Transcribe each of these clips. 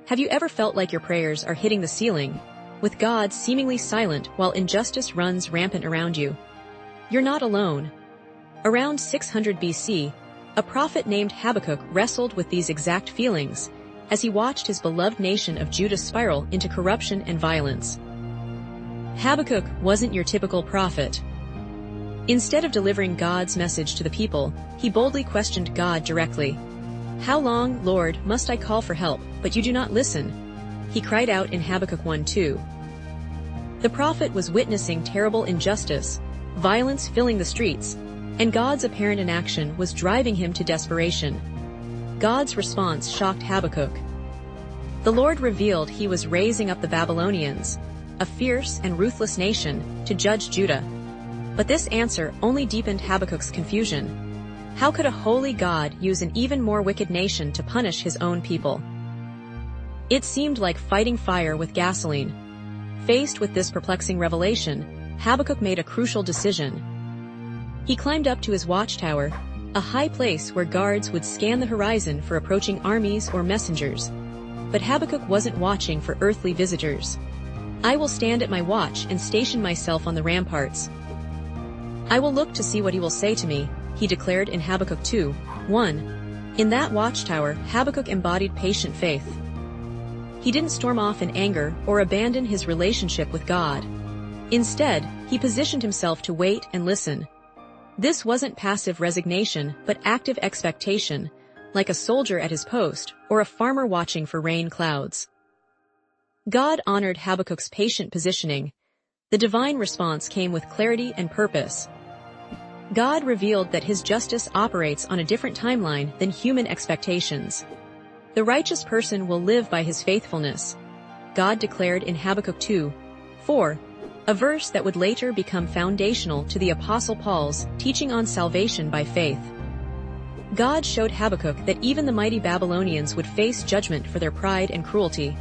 Have you ever felt like your prayers are hitting the ceiling, with God seemingly silent while injustice runs rampant around you? You're not alone. Around 600 BC, a prophet named Habakkuk wrestled with these exact feelings as he watched his beloved nation of Judah spiral into corruption and violence. Habakkuk wasn't your typical prophet. Instead of delivering God's message to the people, he boldly questioned God directly. "How long, Lord, must I call for help, but you do not listen?" he cried out in Habakkuk 1:2. The prophet was witnessing terrible injustice, violence filling the streets, and God's apparent inaction was driving him to desperation. God's response shocked Habakkuk. The Lord revealed he was raising up the Babylonians, a fierce and ruthless nation, to judge Judah. But this answer only deepened Habakkuk's confusion. How could a holy God use an even more wicked nation to punish his own people? It seemed like fighting fire with gasoline. Faced with this perplexing revelation, Habakkuk made a crucial decision. He climbed up to his watchtower, a high place where guards would scan the horizon for approaching armies or messengers. But Habakkuk wasn't watching for earthly visitors. "I will stand at my watch and station myself on the ramparts. I will look to see what he will say to me," he declared in Habakkuk 2:1. In that watchtower, Habakkuk embodied patient faith. He didn't storm off in anger or abandon his relationship with God. Instead, he positioned himself to wait and listen. This wasn't passive resignation, but active expectation, like a soldier at his post or a farmer watching for rain clouds. God honored Habakkuk's patient positioning. The divine response came with clarity and purpose. God revealed that his justice operates on a different timeline than human expectations. The righteous person will live by his faithfulness, God declared in Habakkuk 2:4, a verse that would later become foundational to the Apostle Paul's teaching on salvation by faith. God showed Habakkuk that even the mighty Babylonians would face judgment for their pride and cruelty.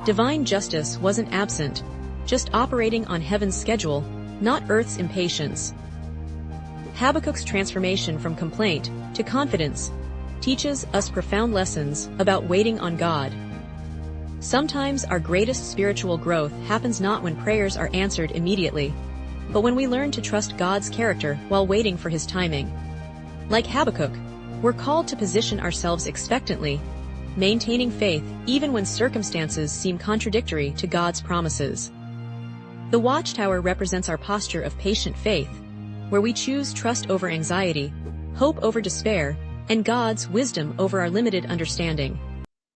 Divine justice wasn't absent, just operating on heaven's schedule, not earth's impatience. Habakkuk's transformation from complaint to confidence teaches us profound lessons about waiting on God. Sometimes our greatest spiritual growth happens not when prayers are answered immediately, but when we learn to trust God's character while waiting for his timing. Like Habakkuk, we're called to position ourselves expectantly, maintaining faith even when circumstances seem contradictory to God's promises. The watchtower represents our posture of patient faith, where we choose trust over anxiety, hope over despair, and God's wisdom over our limited understanding.